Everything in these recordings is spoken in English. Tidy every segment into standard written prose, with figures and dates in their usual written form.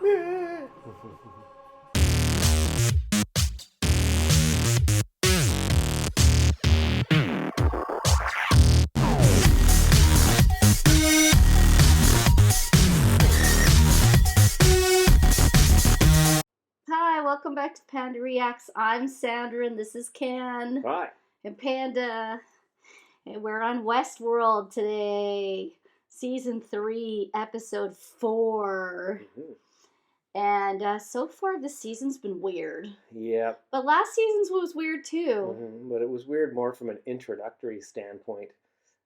Hi, welcome back to Panda Reacts. I'm Sandra and this is Ken. Hi. And Panda. And we're on Westworld today. Season 3, episode 4. And so far this season's been weird. Yep. But last season's was weird too. But it was weird more from an introductory standpoint.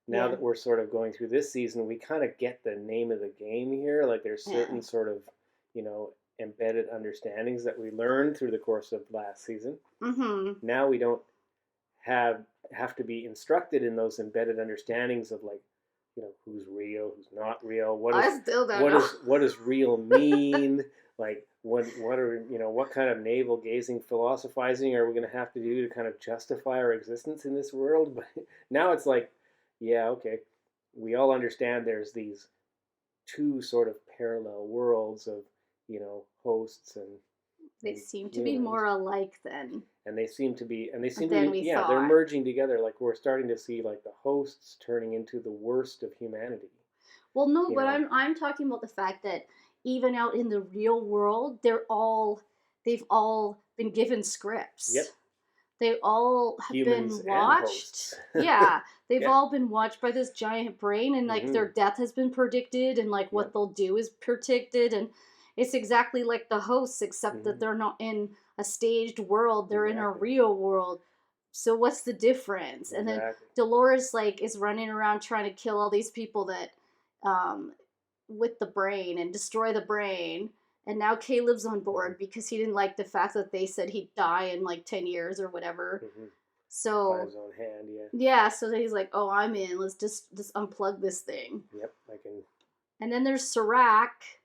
Now that we're sort of going through this season, we kind of get the name of the game here. Like there's certain sort of, embedded understandings that we learned through the course of last season. Now we don't have to be instructed in those embedded understandings of like, who's real, who's not real. What does real mean? Like what kind of navel gazing philosophizing are we going to have to do to kind of justify our existence in this world? But now it's like, yeah, okay, we all understand there's these two sort of parallel worlds of hosts and they seem to be more alike then. And they seem to be they're merging together. Like we're starting to see like the hosts turning into the worst of humanity. Well, no, but I'm talking about the fact that even out in the real world, they've all been given scripts. Yep. They all have Humans been watched. Yeah, they've all been watched by this giant brain, and like their death has been predicted, and like what they'll do is predicted, and it's exactly like the hosts, except that they're not in a staged world; they're in a real world. So what's the difference? And then Dolores is running around trying to kill all these people that, with the brain and destroy the brain. And now Caleb's on board because he didn't like the fact that they said he'd die in like 10 years or whatever. So by his own hand, yeah. So he's like, "Oh, I'm in. Let's just unplug this thing." Yep, I can. And then there's Serac,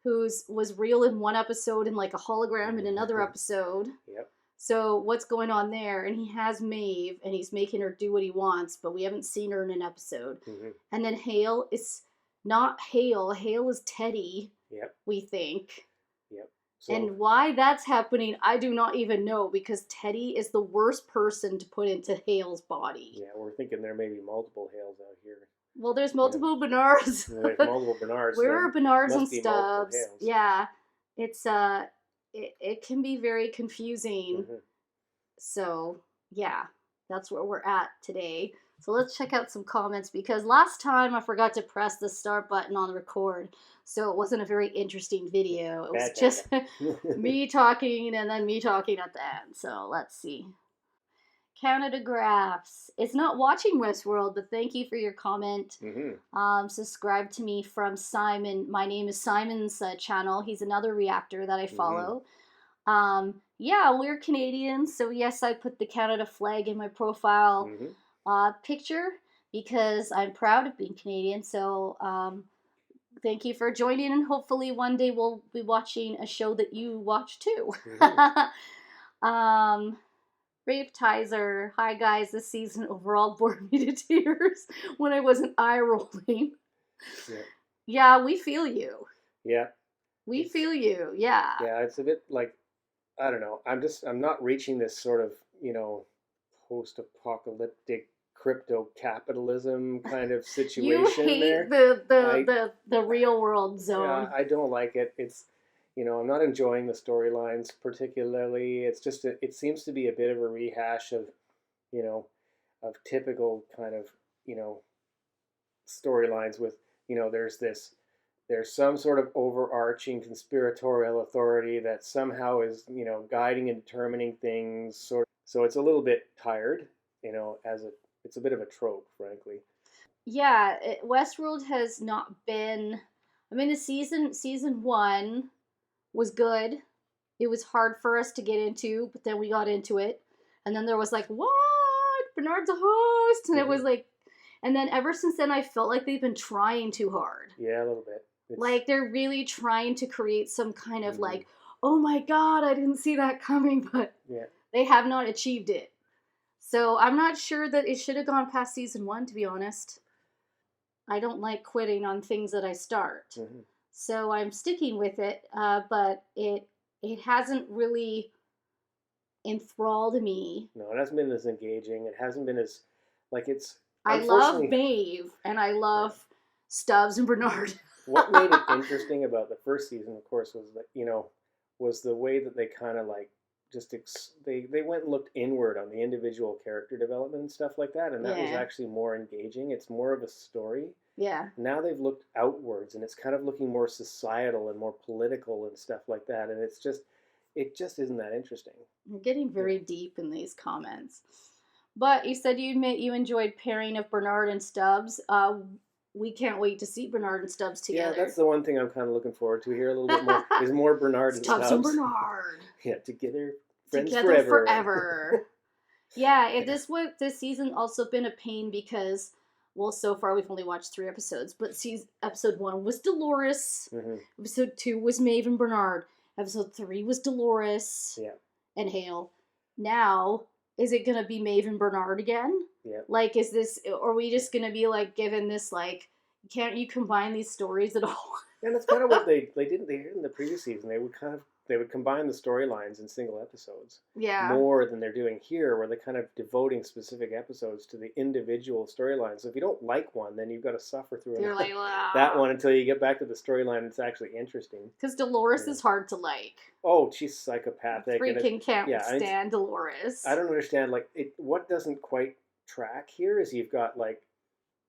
was real in one episode and like a hologram in another episode. Yep. So what's going on there? And he has Maeve, and he's making her do what he wants, but we haven't seen her in an episode. And then Hale is not Hale. Hale is Teddy. Yep. We think. Yep. So, and why that's happening, I do not even know, because Teddy is the worst person to put into Hale's body. Yeah, we're thinking there may be multiple Hales out here. Well, there's multiple Bernards. There's multiple Bernards. Where are Bernards and Stubbs? Yeah, it's it can be very confusing. So yeah, that's where we're at today. So let's check out some comments, because last time I forgot to press the start button on record, so it wasn't a very interesting video. It was just me talking and then me talking at the end. So let's see. Canada Graphs. It's not watching Westworld, but thank you for your comment. Subscribe to me from Simon. My name is Simon's channel. He's another reactor that I follow. Yeah, we're Canadians, so yes, I put the Canada flag in my profile picture because I'm proud of being Canadian. So thank you for joining, and hopefully one day we'll be watching a show that you watch too. Rapetizer, hi guys, this season overall bored me to tears when I wasn't eye rolling. Yeah, we feel you. Yeah. We feel you, yeah. Yeah, it's a bit like, I don't know, I'm not reaching this sort of, post-apocalyptic crypto capitalism kind of situation. You hate the real world zone. Yeah, I don't like it. It's, I'm not enjoying the storylines particularly. It's just it seems to be a bit of a rehash of, of typical kind of, storylines with, there's some sort of overarching conspiratorial authority that somehow is, guiding and determining things. So it's a little bit tired, it's a bit of a trope, frankly. Yeah, Westworld has not been. I mean, the season 1 was good. It was hard for us to get into, but then we got into it, and then there was like, what? Bernard's a host, and it was like, and then ever since then, I felt like they've been trying too hard. Yeah, a little bit. Like they're really trying to create some kind of like, oh my god, I didn't see that coming, but they have not achieved it. So I'm not sure that it should have gone past season 1, to be honest. I don't like quitting on things that I start. So I'm sticking with it, but it hasn't really enthralled me. No, it hasn't been as engaging. It hasn't been as, like, it's... I love Maeve, and I love Stubbs and Bernard. What made it interesting about the first season, of course, was that, was the way that they kind of like just they went and looked inward on the individual character development and stuff like that, and that was actually more engaging. It's more of a story. Yeah. Now they've looked outwards, and it's kind of looking more societal and more political and stuff like that, and it just isn't that interesting. You're getting very deep in these comments. But you said you enjoyed pairing of Bernard and Stubbs. We can't wait to see Bernard and Stubbs together. Yeah, that's the one thing I'm kind of looking forward to here a little bit more. Is more Bernard and Stubbs. Stubbs and Bernard. Yeah, together, friends together forever. Yeah, this season also been a pain because, well, so far we've only watched 3 episodes, but episode 1 was Dolores. Mm-hmm. Episode 2 was Maeve and Bernard. Episode 3 was Dolores. Yeah. And Hale. Now, is it gonna be Maeve and Bernard again? Yeah. Like, are we just gonna be like given this like, can't you combine these stories at all? And that's kind of what they did in the previous season. They would combine the storylines in single episodes. Yeah. More than they're doing here, where they're kind of devoting specific episodes to the individual storylines. So if you don't like one, then you've got to suffer through that one until you get back to the storyline that's actually interesting. Because Dolores is hard to like. Oh, she's psychopathic. Freaking can't stand Dolores. I don't understand. Like, what doesn't quite track here is you've got, like,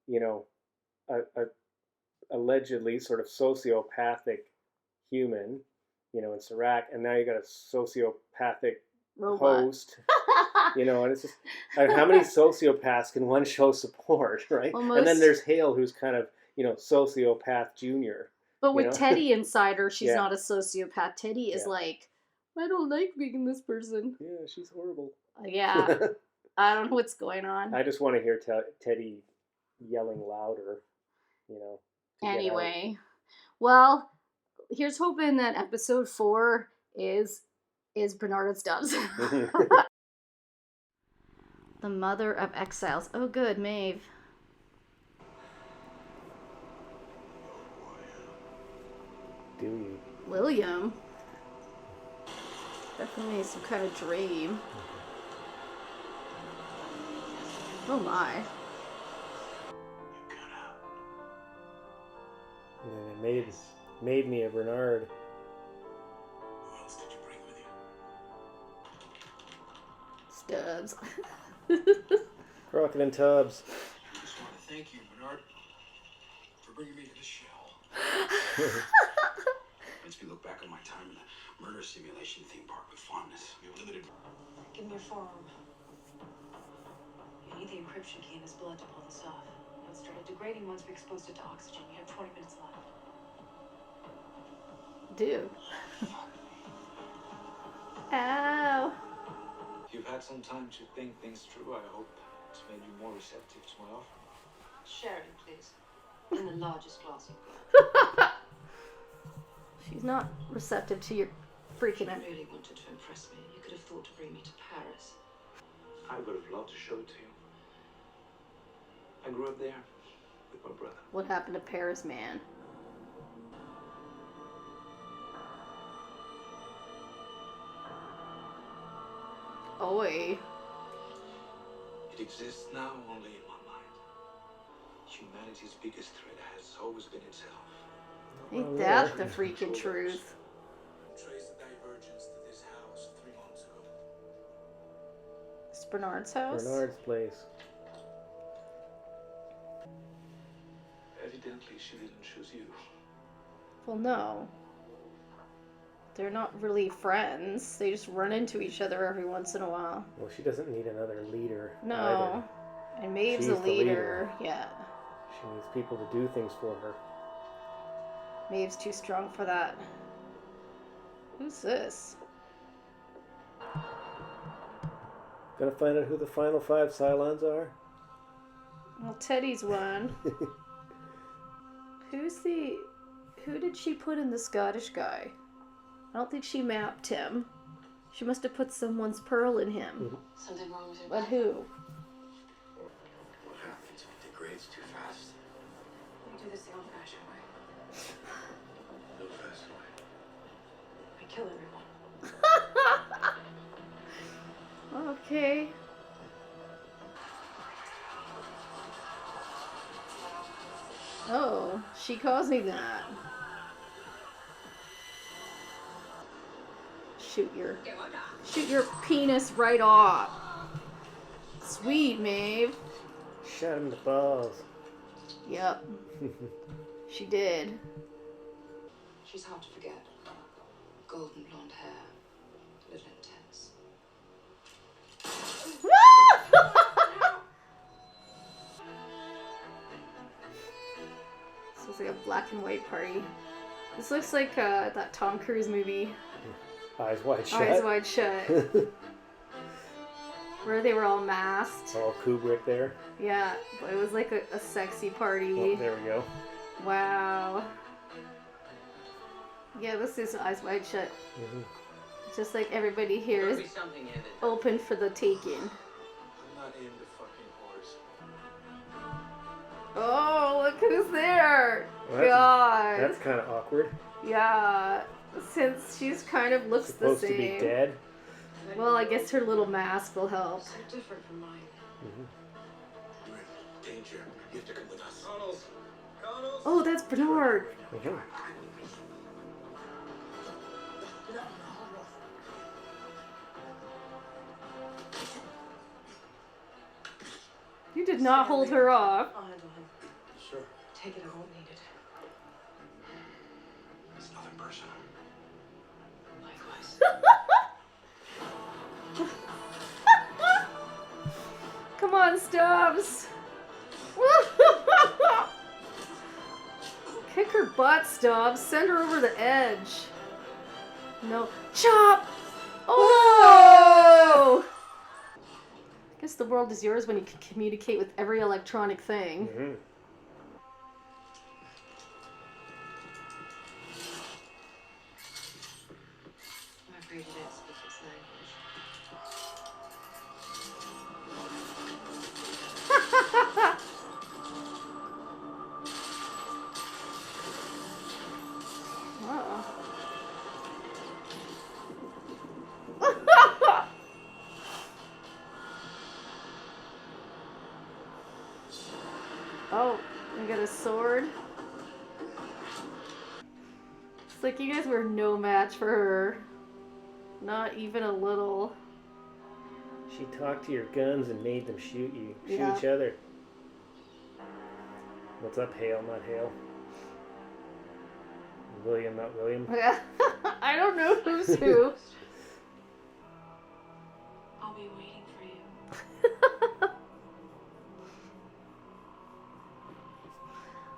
a allegedly sort of sociopathic human, in Serac, and now you got a sociopathic robot. Host, and it's just, how many sociopaths can one show support, right? And then there's Hale, who's kind of, sociopath junior. But with Teddy inside her, she's not a sociopath. Teddy is like, I don't like being this person. Yeah, she's horrible. Yeah. I don't know what's going on. I just want to hear Teddy yelling louder, Anyway, well, here's hoping that episode 4 is Bernard and Stubbs. The mother of exiles. Oh, good, Maeve. Do you? William. Definitely some kind of dream. Oh my. And then it made me a Bernard. Who else did you bring with you? Stubbs. Crockett and Tubbs. I just want to thank you, Bernard, for bringing me to this shell. Makes me look back on my time in the murder simulation theme park with fondness. We were limited. Give me your forearm. You need the encryption key in his blood to pull this off. It'll start degrading once we expose it to oxygen. You have 20 minutes left. Dude. Ow. You've had some time to think things through. I hope it's made you more receptive to my offer. Sherry, please. In the largest glass you've got. She's not receptive to your freaking out. If you really wanted to impress me, you could have thought to bring me to Paris. I would have loved to show it to you. I grew up there with my brother. What happened to Paris, man? Oi. It exists now only in my mind. Humanity's biggest threat has always been itself. Ain't that the freaking truth? Trace the divergence to this house 3 months ago. It's Bernard's house? Bernard's place. Evidently, she didn't choose you. Well, no. They're not really friends. They just run into each other every once in a while. Well, she doesn't need another leader. No. Either. And Maeve's a leader. Yeah. She needs people to do things for her. Maeve's too strong for that. Who's this? Gonna find out who the final 5 Cylons are? Well, Teddy's one. Who did she put in the Scottish guy? I don't think she mapped him. She must have put someone's pearl in him. Mm-hmm. Something wrong with your But who? What happens when it degrades too fast? We do this the old-fashioned way. kill everyone. Okay. Oh, she causing that. Shoot your penis right off. Sweet, Maeve. Shot him in the balls. Yep. She did. She's hard to forget. Golden blonde hair. A little intense. This looks like a black and white party. This looks like that Tom Cruise movie. Eyes Wide Shut. Eyes Wide Shut. Where they were all masked. All Kubrick there. Yeah, but it was like a sexy party. Oh, there we go. Wow. Yeah, this is Eyes Wide Shut. Mm-hmm. Just like everybody here is open for the taking. I'm not into fucking whores. Oh, look who's there! Well, God. That's kind of awkward. Yeah, since she's kind of looks Supposed the same. to be dead. Well, I guess her little mask will help. So different from mine. Mm-hmm. You're in danger. You have to come with us. Oh, that's Bernard. Mm-hmm. You did not hold her off. I'll handle him. Sure. Take it, I won't need it. It's nothing personal. Likewise. Come on, Stubbs. Kick her butt, Stubbs. Send her over the edge. No. Chop! Oh! I guess the world is yours when you can communicate with every electronic thing. Mm-hmm. I'm afraid you don't speak its language. Uh-oh. Oh, we got a sword. It's like you guys were no match for her. Not even a little. She talked to your guns and made them shoot you. Shoot Yeah. each other. What's up, Hale, not Hale? William, not William? I don't know who's who. I'll be waiting for you.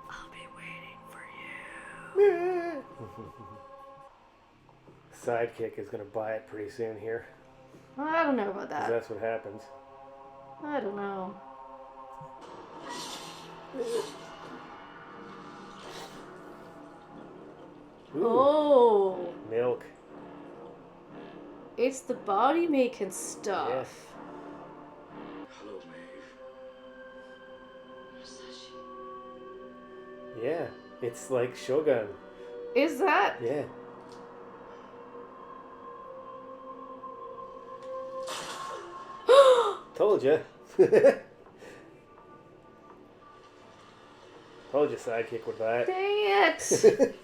I'll be waiting for you. Sidekick is going to buy it pretty soon here. I don't know about 'Cause that. that's what happens. I don't know. Ooh, Oh, milk. it's the body making stuff. Yes. Hello, Maeve. Yeah, it's like Shogun. Is that? Yeah. Told ya. Told you Sidekick would buy it. Dang it!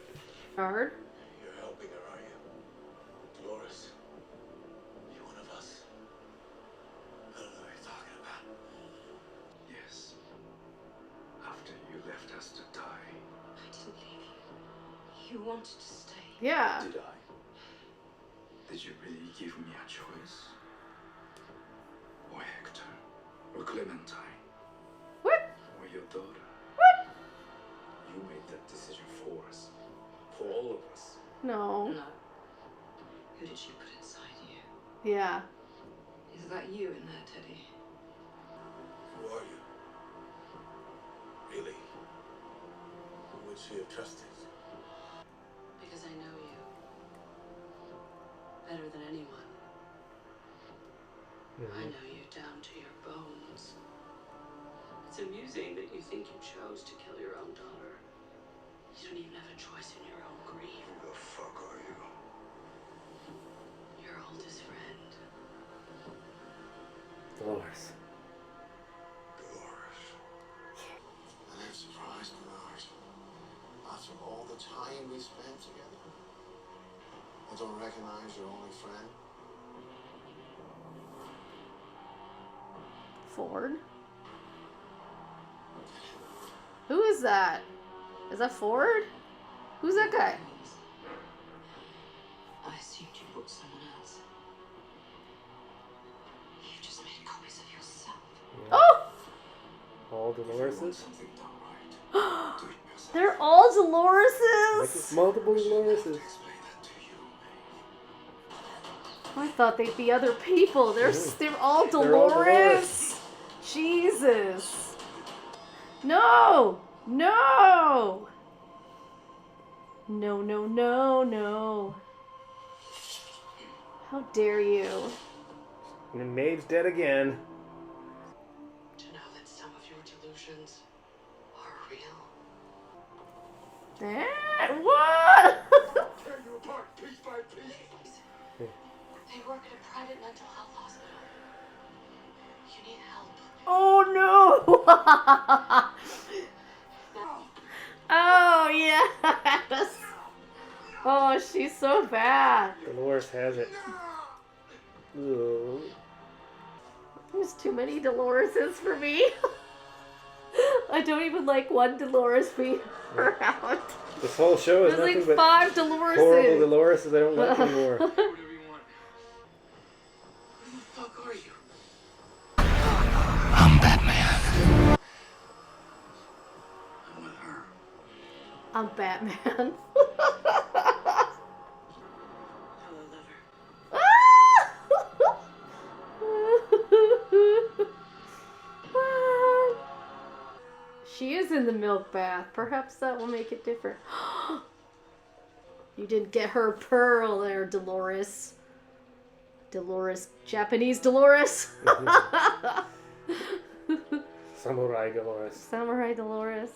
Hard. You're helping her, are you? Dolores? You one of us? I don't know what you're talking about. Yes. After you left us to die. I didn't leave you. You wanted to stay. Yeah. Did I? Did you really give me a choice? Or Hector? Or Clementine? What? Or your daughter? What? You made that decision for us. For all of us. No. No. Who did she put inside you? Yeah. Is that you in there, Teddy? Who are you? Really? Who would she have trusted? Because I know you. Better than anyone. I know you down to your bones. It's amusing that you think you chose to kill your own daughter. You don't even have a choice in your own grief. Who the fuck are you? time we spent together? I don't recognize your only friend. Ford? Who is that? Is that Ford? Who's that guy? I assumed you brought someone else. You just made copies of yourself. Yeah. Oh! All Dolores's? Something done right. Do it yourself. They're all Like Dolores's! it's multiple Dolores's. Explain that to you, Maeve. I thought they'd be other people. They're all Dolores. They're all Dolores. Jesus. No! No! No, no, no, no. How dare you? And Maeve's dead again. To know that some of your delusions are real. What? Tear you apart piece by piece. They work at a private mental health hospital. You need help. Oh no! Oh yes! Oh, she's so bad. Dolores has it. Ooh. There's too many Doloreses for me. I don't even like one Dolores being around. This whole show is There's nothing like but 5 Doloreses. horrible Doloreses I don't like anymore. Whatever you want. Who the fuck are you? I'm Batman. I'm with her. I'm Batman. Hello, lover. She is in the milk bath. Perhaps that will make it different. You didn't get her pearl there, Dolores. Dolores. Japanese Dolores. Samurai Dolores. Samurai Dolores.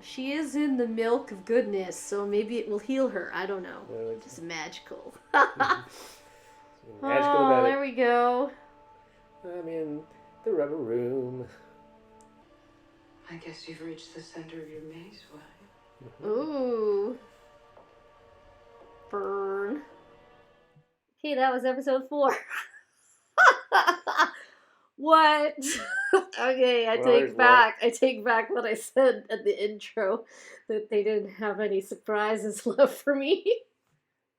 She is in the milk of goodness, so maybe it will heal her. I don't know. Just magical. Magical Oh, about there it. we go. I'm in the rubber room. I guess you've reached the center of your maze, William. Ooh. Burn. Okay, that was episode 4. What? Okay, I take back what I said at the intro, that they didn't have any surprises left for me.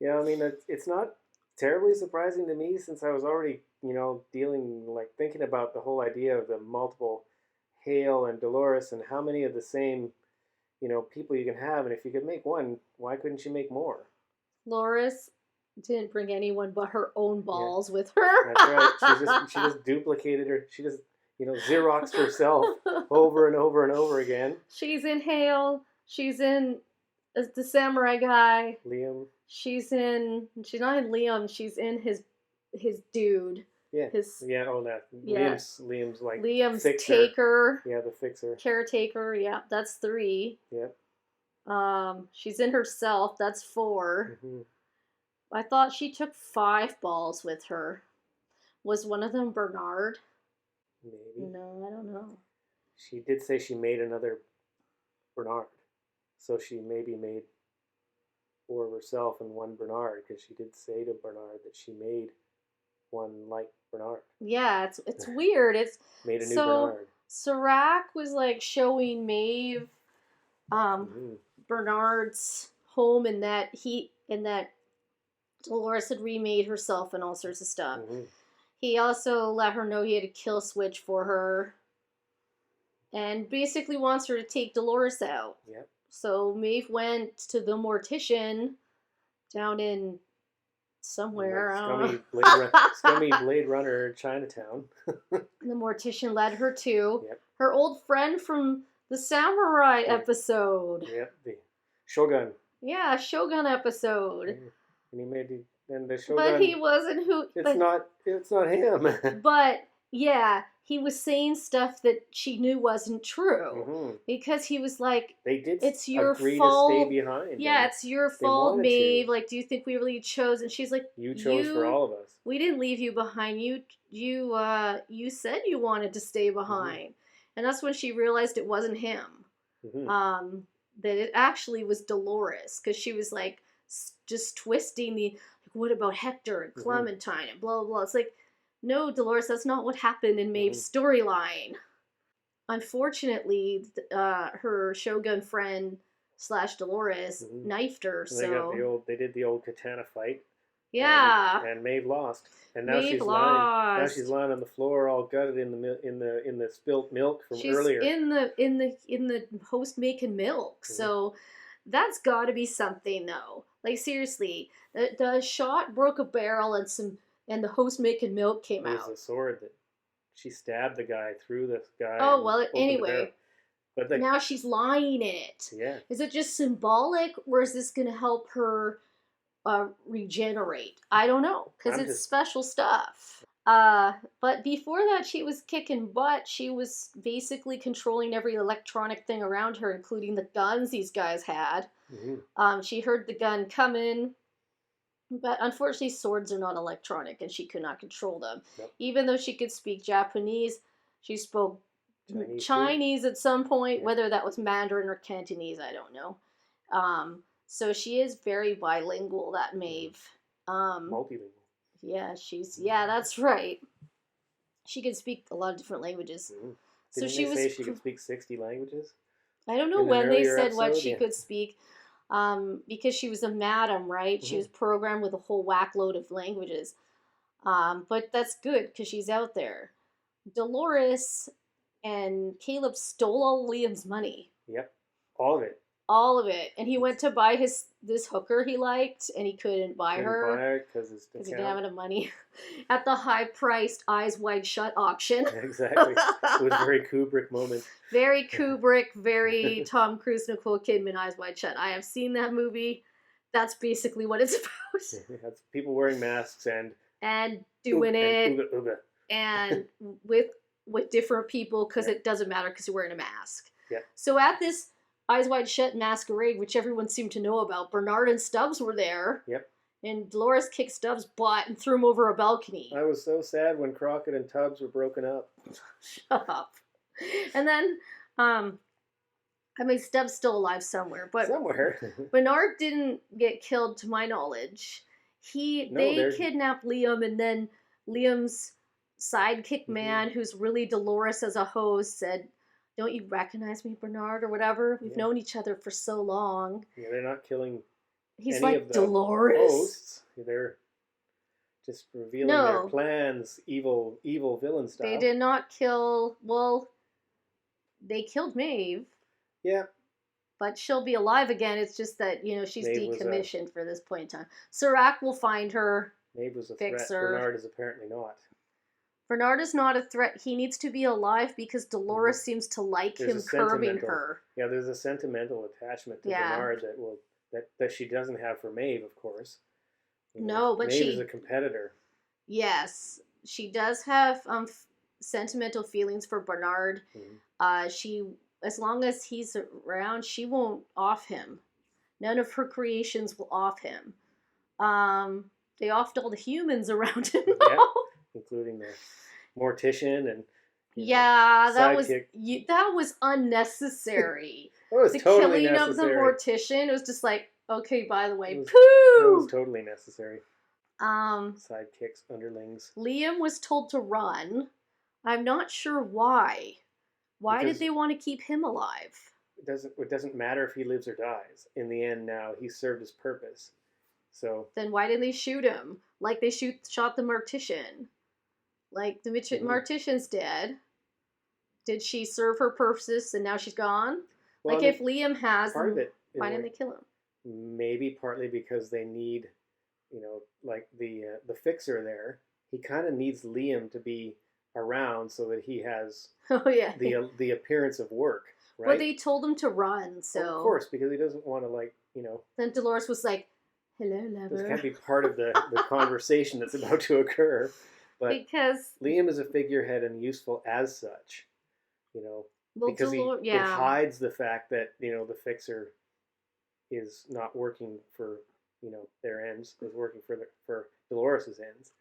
Yeah, I mean, it's not terribly surprising to me since I was already, thinking about the whole idea of the multiple Hale and Dolores and how many of the same, people you can have. And if you could make one, why couldn't you make more? Loris didn't bring anyone but her own balls with her. That's right. She just duplicated her. She just, Xeroxed herself over and over and over again. She's in Hale. She's in the samurai guy. Liam. She's not in Liam. She's in his dude. Yeah. Liam's like Liam's fixer. taker. Yeah, the fixer. Caretaker. Yeah, that's 3. Yep. She's in herself. That's 4. Mm-hmm. I thought she took 5 balls with her. Was one of them Bernard? Maybe. No, I don't know. She did say she made another Bernard. So she maybe made 4 of herself and 1 Bernard, because she did say to Bernard that she made one like Bernard. Yeah, it's weird. It's made a new Bernard. Serac was like showing Maeve Bernard's home, and that Dolores had remade herself and all sorts of stuff. Mm-hmm. He also let her know he had a kill switch for her, and basically wants her to take Dolores out. Yep. So Maeve went to the mortician down in somewhere. Scummy Blade Runner Chinatown. The mortician led her to yep. her old friend from the Samurai episode. Yep, the Shogun. Yeah, Shogun episode. Yeah. And he made the Shogun. But he wasn't who. It's not him. But yeah, he was saying stuff that she knew wasn't true, because he was like, it's your fault. To stay behind. Yeah, it's your fault, Maeve. Like, do you think we really chose? And she's like, you chose for all of us. We didn't leave you behind. You said you wanted to stay behind, and that's when she realized it wasn't him. that it actually was Dolores, because she was like just twisting the, like, what about Hector and Clementine and blah blah blah. It's like, no, Dolores, that's not what happened in Maeve's storyline. Unfortunately, her Shogun friend / Dolores knifed her. And so they did the old katana fight. Yeah. And Maeve lost. And now Maeve lost. Now she's lying on the floor, all gutted in the spilt milk from earlier. In the host making milk. So that's got to be something, though. Like, seriously, the shot broke a barrel and the host making milk came out. It was a sword that she stabbed the guy through the guy. Oh, well, anyway. But now she's lying in it. Yeah. Is it just symbolic, or is this going to help her regenerate? I don't know, because it's special stuff. But before that, she was kicking butt. She was basically controlling every electronic thing around her, including the guns these guys had. She heard the gun coming, but unfortunately swords are not electronic, and she could not control them. Yep. Even though she could speak Japanese, she spoke Chinese at some point, whether that was Mandarin or Cantonese, I don't know. So she is very bilingual, that Maeve. Multilingual. Yeah, that's right. She could speak a lot of different languages. Didn't they say she could speak 60 languages? I don't know when they said what she could speak, because she was a madam, right? She was programmed with a whole whack load of languages. But that's good, because she's out there. Dolores and Caleb stole all Liam's money. Yep, all of it. All of it. And he went to buy this hooker he liked, and he couldn't buy her because he didn't have enough money at the high-priced Eyes Wide Shut auction. Exactly. It was a very Kubrick moment. Very Kubrick, very Tom Cruise, Nicole Kidman, Eyes Wide Shut. I have seen that movie. That's basically what it's about. That's people wearing masks and doing it. And ooga. And with different people, because it doesn't matter because you're wearing a mask. Yeah. So at this Eyes Wide Shut masquerade, which everyone seemed to know about, Bernard and Stubbs were there. Yep. And Dolores kicked Stubbs' butt and threw him over a balcony. I was so sad when Crockett and Tubbs were broken up. Shut up. And then, Stubbs still alive somewhere. But somewhere. Bernard didn't get killed, to my knowledge. They kidnapped Liam, and then Liam's sidekick man, who's really Dolores as a host, said, "Don't you recognize me, Bernard," or whatever? We've known each other for so long. Yeah, they're not killing. He's any like, of the Dolores. Hosts. They're just revealing their plans, evil villain style. They did not kill. Well, they killed Maeve. Yeah. But she'll be alive again. It's just that, she's Maeve decommissioned for this point in time. Serac will find her. Maeve was a threat. Bernard is apparently not. Bernard is not a threat. He needs to be alive because Dolores seems to like him curbing her. Yeah, there's a sentimental attachment to Bernard that she doesn't have for Maeve, of course. No, but Maeve is a competitor. Yes, she does have sentimental feelings for Bernard. As long as he's around, she won't off him. None of her creations will off him. They offed all the humans around him. Yeah, including the mortician and that was unnecessary. It was the totally killing necessary. of the mortician. It was just like, okay, by the way, It poo. was totally necessary. Sidekicks, underlings. Liam was told to run. I'm not sure why. Why did they want to keep him alive? It doesn't matter if he lives or dies. In the end, now he served his purpose. So then why didn't they shoot him? Like they shot the mortician. Like the mortician's dead. Did she serve her purposes and now she's gone? Well, if Liam has, part of it, why didn't they kill him? Maybe partly because they need, like the fixer there. He kind of needs Liam to be around so that he has the appearance of work. Right? Well, they told him to run, so of course, because he doesn't want to Then Dolores was like, "Hello, lover." This can't be part of the conversation that's about to occur. But because Liam is a figurehead and useful as such, because it hides the fact that the fixer is not working for their ends, is working for Dolores's ends.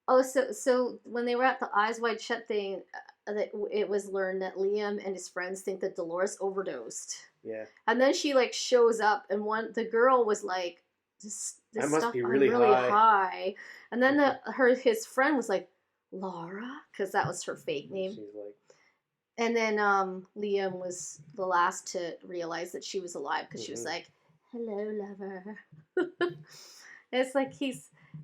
Oh, so when they were at the Eyes Wide Shut thing, that it was learned that Liam and his friends think that Dolores overdosed. Yeah. And then she like shows up, and the girl was like, "This I must stuff be I'm really high." And then his friend was like, "Laura," because that was her fake name. She's like, And then Liam was the last to realize that she was alive because she was like, "Hello, lover." It's like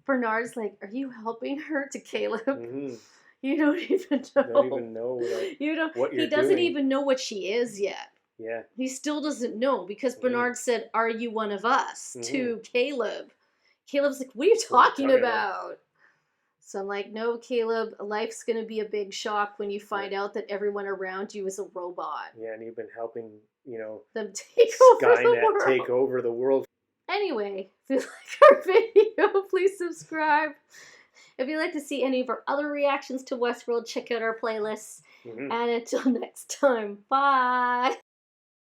Bernard's like, "Are you helping her?" to Caleb. You don't even know. Don't even know what you're He doesn't doing. even know what she is yet. Yeah. He still doesn't know because Bernard said, "Are you one of us?" to Caleb. Caleb's like, "What are you talking about?" So I'm like, "No, Caleb, life's going to be a big shock when you find out that everyone around you is a robot." Yeah, and you've been helping, them take over the world. take over the world. Anyway, if you like our video, please subscribe. If you'd like to see any of our other reactions to Westworld, check out our playlists. And until next time, bye!